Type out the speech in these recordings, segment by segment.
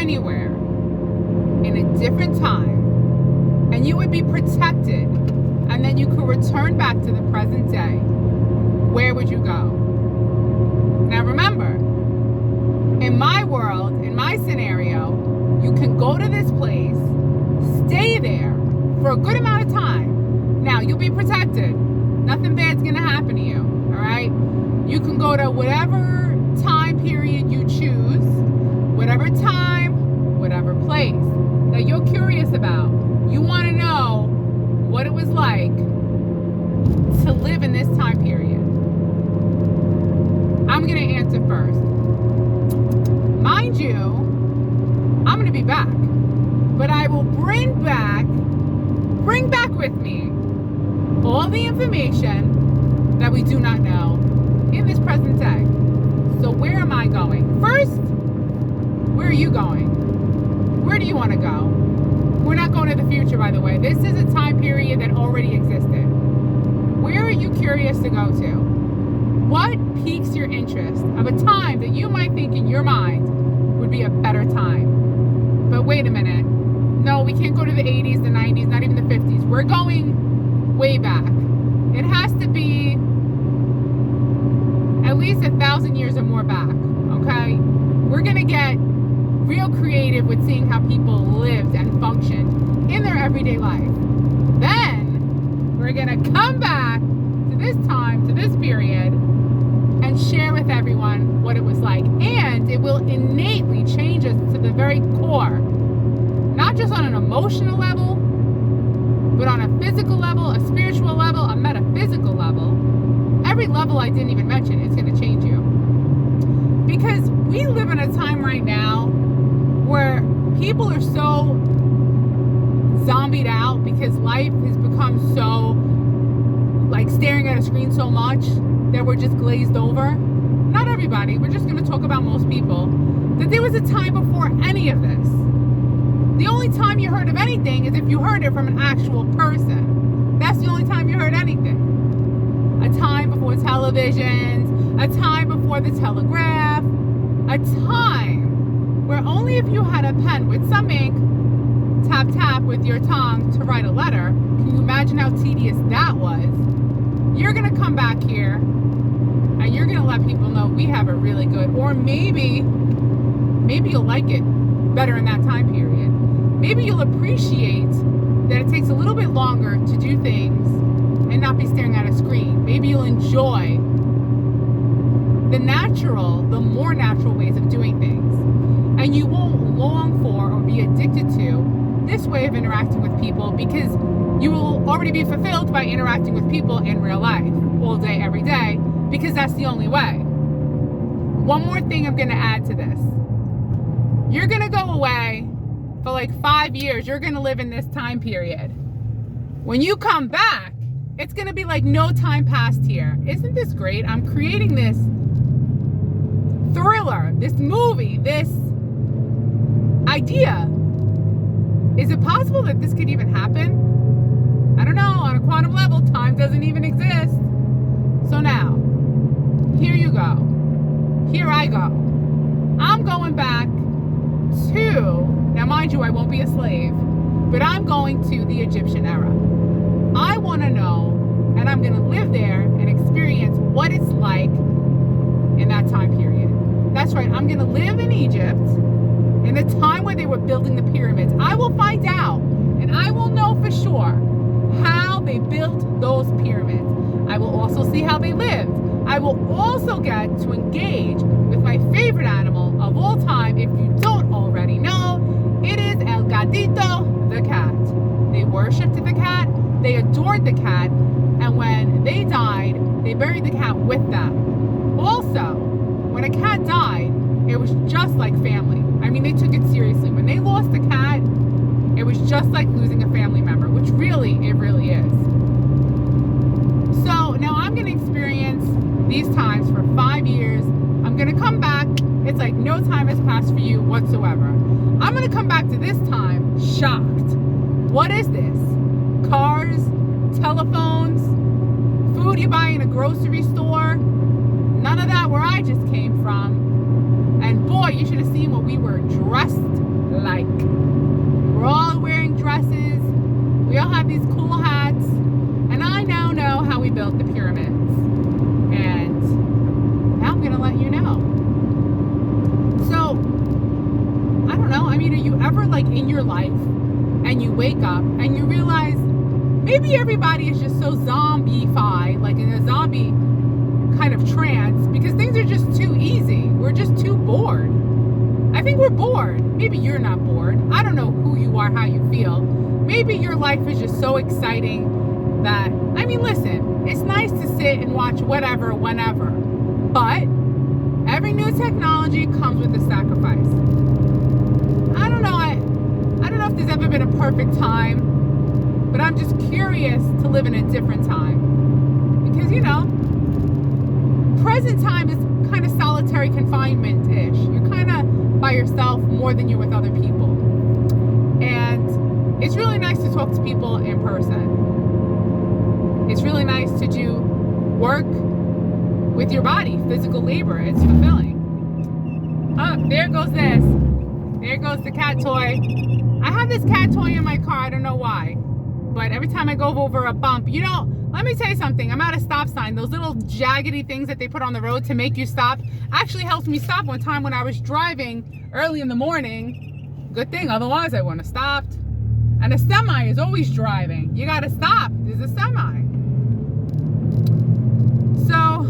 anywhere in a different time, and you would be protected, and then you could return back to the present day, where would you go? Now remember, in my world, in my scenario, you can go to this place, stay there for a good amount of time. Now, you'll be protected. Nothing bad's gonna happen to you, all right? You can go to whatever time period you choose, whatever time, whatever place that you're curious about. You wanna know what it was like to live in this time period. I'm gonna answer first. Mind you, I'm gonna be back, but I will bring back with me all the information that we do not know in this present day. So where am I going? First, where are you going? Where do you want to go? We're not going to the future, by the way. This is a time period that already existed. Where are you curious to go to? What piques your interest of a time that you might think in your mind would be a better time? But wait a minute. No, we can't go to the 80s, the 90s, not even the 50s. We're going way back. It has to be at least 1,000 years or more back, okay? We're gonna get real creative with seeing how people lived and functioned in their everyday life. Then, we're gonna come back to this time, to this period, and share with everyone what it was like. And it will innately change us to the very core. Not just on an emotional level, but on a physical level, a spiritual level, a metaphysical level. Every level I didn't even mention is going to change you. Because we live in a time right now where people are so zombied out because life has become so, like, staring at a screen so much that we're just glazed over. Not everybody, we're just going to talk about most people. That there was a time before any of this. The only time you heard of anything is if you heard it from an actual person. That's the only time you heard anything. A time before televisions, a time before the telegraph, a time where only if you had a pen with some ink, tap tap with your tongue to write a letter. Can you imagine how tedious that was? You're gonna come back here and you're gonna let people know we have it really good. Or maybe you'll like it better in that time period. Maybe you'll appreciate that it takes a little bit longer to do things and not be staring at a screen. Maybe you'll enjoy the more natural ways of doing things. And you won't long for or be addicted to this way of interacting with people because you will already be fulfilled by interacting with people in real life all day, every day, because that's the only way. One more thing I'm going to add to this. You're going to go away for like 5 years. You're going to live in this time period. When you come back, it's going to be like no time passed here. Isn't this great? I'm creating this thriller, this movie, this idea. Is it possible that this could even happen? I don't know. On a quantum level, time doesn't even exist. So now, here you go. Here I go. I'm going back to, now mind you, I won't be a slave, but I'm going to the Egyptian era. I want to know, and I'm going to live there and experience what it's like in that time period. That's right, I'm going to live in Egypt in the time where they were building the pyramids. I will find out, and I will know for sure how they built those pyramids. I will also see how they lived. I will also get to engage with my favorite animal of all time. If you don't already know, it is El Gatito, the cat. They worshipped the cat, they adored the cat, and when they died, they buried the cat with them. Also, when a cat died, it was just like family. I mean, they took it seriously. When they lost the cat, it was just like losing a family member, which really, it really is. So now I'm going to experience these times for 5 years. I'm going to come back. It's like no time has passed for you whatsoever. I'm going to come back to this time shocked. What is this? Cars, telephones, food you buy in a grocery store. None of that where I just came from. And boy, you should have seen what we were dressed have these cool hats, and I now know how we built the pyramids. And now I'm going to let you know. So, I don't know. I mean, are you ever like in your life and you wake up and you realize maybe everybody is just so zombie-fied, like in a zombie kind of trance, because things are just too easy. We're just too bored. I think we're bored. Maybe you're not bored. I don't know who you are, how you feel. Maybe your life is just so exciting that, I mean, listen, it's nice to sit and watch whatever, whenever. But every new technology comes with a sacrifice. I don't know. I don't know if there's ever been a perfect time, but I'm just curious to live in a different time. Because, you know, present time is kind of solitary confinement-ish. You're kind of by yourself more than you're with other people. And it's really nice to talk to people in person. It's really nice to do work with your body, physical labor. It's fulfilling. Oh, there goes this. There goes the cat toy. I have this cat toy in my car. I don't know why. But every time I go over a bump, you know, let me tell you something. I'm at a stop sign. Those little jaggedy things that they put on the road to make you stop actually helped me stop one time when I was driving early in the morning. Good thing, otherwise I wouldn't have stopped. And a semi is always driving. You gotta stop. There's a semi. So,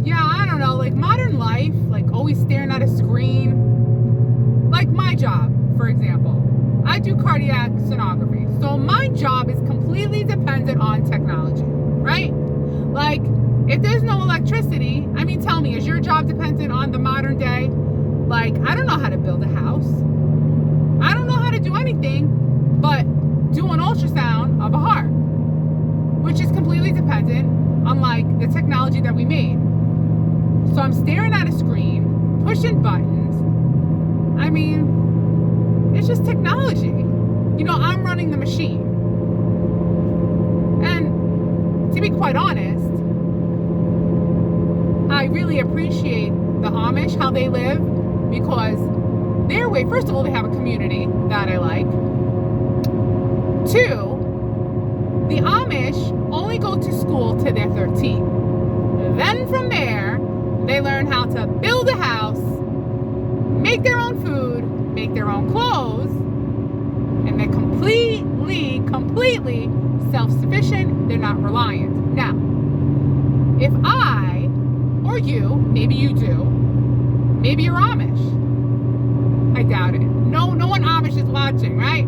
yeah, I don't know. Like modern life, like always staring at a screen. Like my job, for example. I do cardiac sonography. So my job is completely dependent on technology, right? Like, if there's no electricity, I mean, tell me, is your job dependent on the modern day? Like, I don't know how to build a house. I don't know how to do anything but do an ultrasound of a heart, which is completely dependent on, like, the technology that we made. So I'm staring at a screen, pushing buttons. I mean, it's just technology. You know, I'm running the machine. And to be quite honest, I really appreciate the Amish, how they live, because their way, first of all, they have a community that I like. Two, the Amish only go to school till they're 13. Then from there, they learn how to build a house, make their own food, make their own clothes, and they're completely self-sufficient. They're not reliant. Now, if I, or you, maybe you do, maybe you're Amish. I doubt it. No one Amish is watching, right?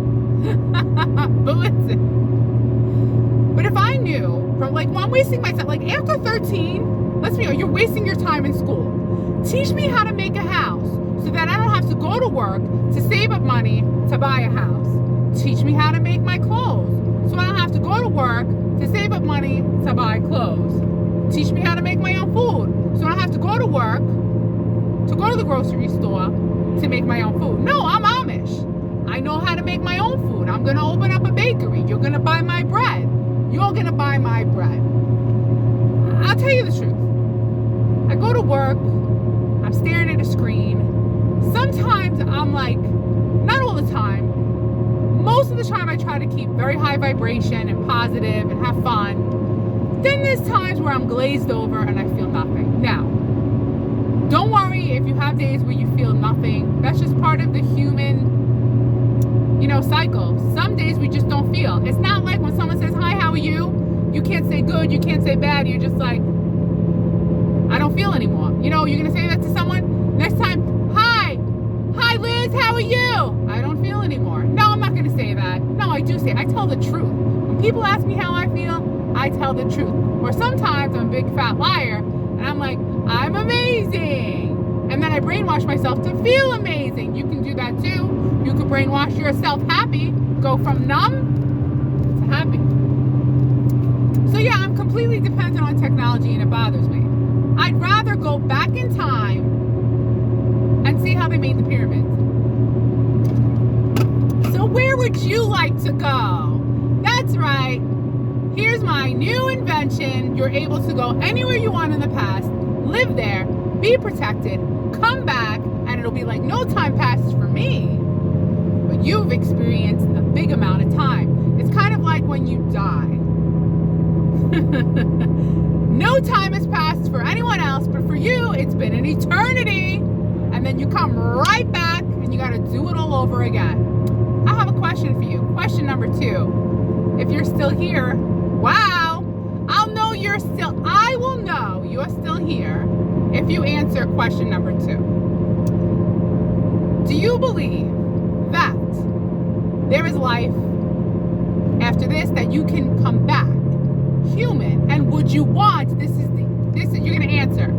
But listen. But if I knew, from like, well, I'm wasting myself, like after 13, let's be honest, you're wasting your time in school. Teach me how to make a house so that I don't have to go to work to save up money to buy a house. Teach me how to make my clothes so I don't have to go to work to save up money to buy clothes. Teach me how to make my own food so I don't have to go to work to go to the grocery store to make my own food. No, I'm Amish. I know how to make my own food. I'm going to open up a bakery. You're going to buy my bread. You're going to buy my bread. I'll tell you the truth. I go to work. I'm staring at a screen. Sometimes I'm like, not all the time, most of the time I try to keep very high vibration and positive and have fun. Then there's times where I'm glazed over and I feel nothing. Now, don't worry if you have days where you feel nothing. That's just part of the human, you know, cycle. Some days we just don't feel. It's not like when someone says, hi, how are you? You can't say good, you can't say bad. You're just like, I don't feel anymore. You know, you're going to say that to someone. Next time, hi Liz, how are you? I don't feel anymore. No, I'm not going to say that. No, I do say, I tell the truth. When people ask me how I feel, I tell the truth. Or sometimes I'm a big fat liar and I'm like, I'm amazing. And then I brainwash myself to feel amazing. You can do that too. You could brainwash yourself happy, go from numb to happy. So yeah, I'm completely dependent on technology and it bothers me. I'd rather go back in time and see how they made the pyramids. So where would you like to go? That's right. Here's my new invention. You're able to go anywhere you want in the past, live there, be protected, come back, and it'll be like no time passes for me. But you've experienced a big amount of time. It's kind of like like when you die? No time has passed for anyone else, but for you, it's been an eternity. And then you come right back and you got to do it all over again. I have a question for you. Question number 2. If you're still here, wow, I will know you're still here if you answer question number 2. Do you believe that there is life after this, that you can come back human? And would you want, you're going to answer,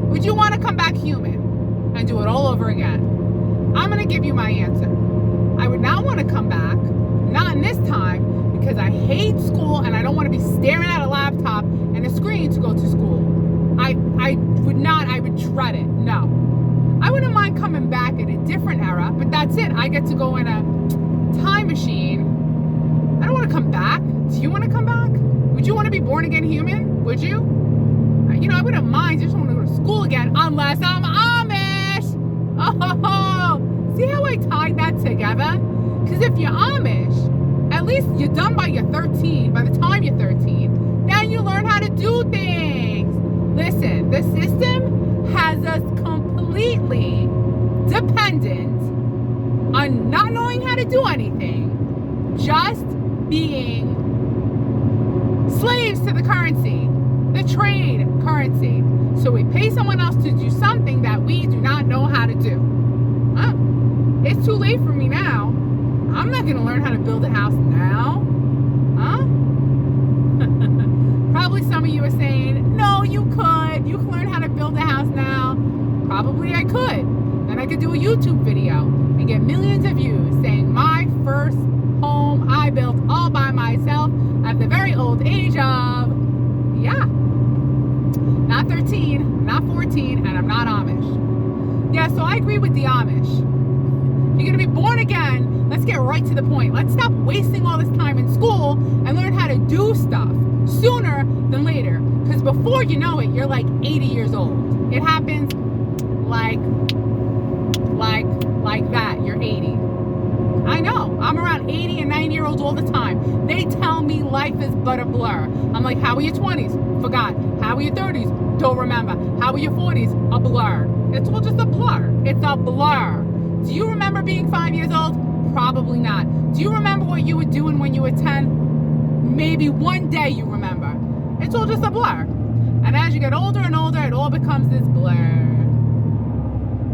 would you want to come back human and do it all over again? I'm going to give you my answer. I would not want to come back, not in this time, because I hate school and I don't want to be staring at a laptop and a screen to go to school. I would dread it. No. I wouldn't mind coming back at a different era, but that's it. I get to go in a time machine. I don't want to come back. Do you want to come back? Would you want to be born again human? Would you? I wouldn't mind. I just want to go to school again, unless I'm Amish. Oh, see how I tied that together? Because if you're Amish, at least you're done by the time you're 13, then you learn how to do things. Listen, the system has us completely dependent on not knowing how to do anything, just being slaves to the currency, the trade currency. So we pay someone else to do something that we do not know how to do. It's too late for me now. I'm not going to learn how to build a house now. Probably some of you are saying, no, you could. You can learn how to build a house now. Probably I could. Then I could do a YouTube video and get millions of views saying my first home I built all by myself at the very old age of, not 13, not 14, and I'm not Amish. Yeah, so I agree with the Amish. If you're going to be born again, let's get right to the point. Let's stop wasting all this time in school and learn how to do stuff sooner than later. Because before you know it, you're like 80 years old. It happens like that. You're 80. I know. I'm around 80 and 90-year-olds all the time. They tell me life is but a blur. I'm like, how are your 20s? Forgot. How are your 30s? Don't remember. How are your 40s? A blur. It's all just a blur. It's a blur. Do you remember being 5 years old? Probably not. Do you remember what you were doing when you were 10? Maybe one day you remember. It's all just a blur. And as you get older and older, it all becomes this blur.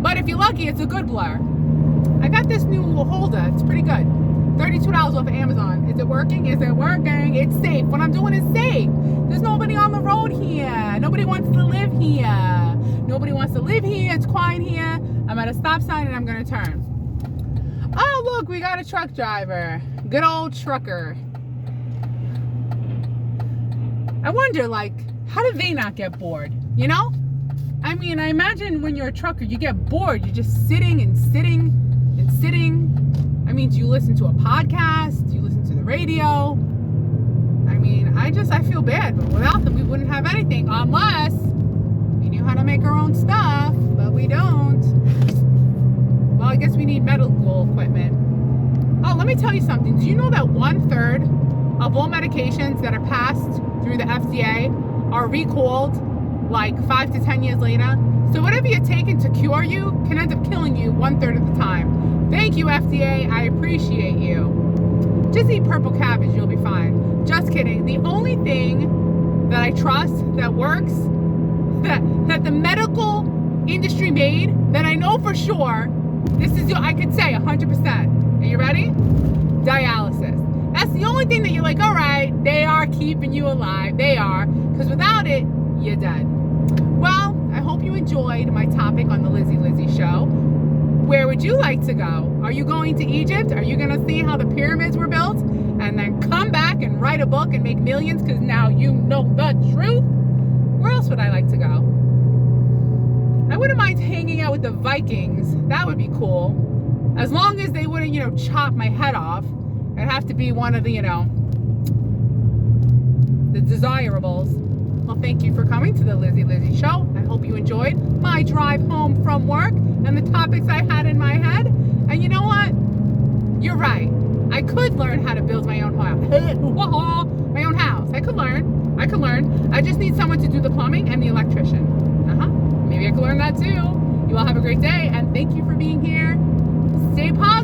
But if you're lucky, it's a good blur. I got this new holder. It's pretty good. $32 off of Amazon. Is it working? Is it working? It's safe. What I'm doing is safe. There's nobody on the road here. Nobody wants to live here. Nobody wants to live here. It's quiet here. I'm at a stop sign and I'm going to turn. Oh, look, we got a truck driver. Good old trucker. I wonder, how do they not get bored? I mean, I imagine when you're a trucker, you get bored. You're just sitting and sitting and sitting. I mean, do you listen to a podcast? Do you listen to the radio? I mean, I feel bad, but without them, we wouldn't have anything unless we knew how to make our own stuff, but we don't. Well, I guess we need medical equipment. Oh, let me tell you something. Do you know that 1/3 of all medications that are passed through the FDA are recalled 5 to 10 years later? So whatever you're taking to cure you can end up killing you 1/3 of the time. Thank you, FDA. I appreciate you. Just eat purple cabbage. You'll be fine. Just kidding. The only thing that I trust that works, that the medical industry made, that I know for sure, I could say 100%. Are you ready? Dialysis. That's the only thing that you're like, all right, they are keeping you alive. They are. Because without it, you're dead. Well, I hope you enjoyed my topic on the Lizzie Show. Where would you like to go? Are you going to Egypt? Are you going to see how the pyramids were built? And then come back and write a book and make millions because now you know the truth? Where else would I like to go? I wouldn't mind hanging out with the Vikings. That would be cool. As long as they wouldn't, chop my head off. It'd have to be one of the, the desirables. Well, thank you for coming to the Lizzie Show. I hope you enjoyed my drive home from work and the topics I had in my head. And you know what? You're right. I could learn how to build my own house. I could learn. I just need someone to do the plumbing and the electrician. Maybe I could learn that too. You all have a great day, and thank you for being here. Stay positive.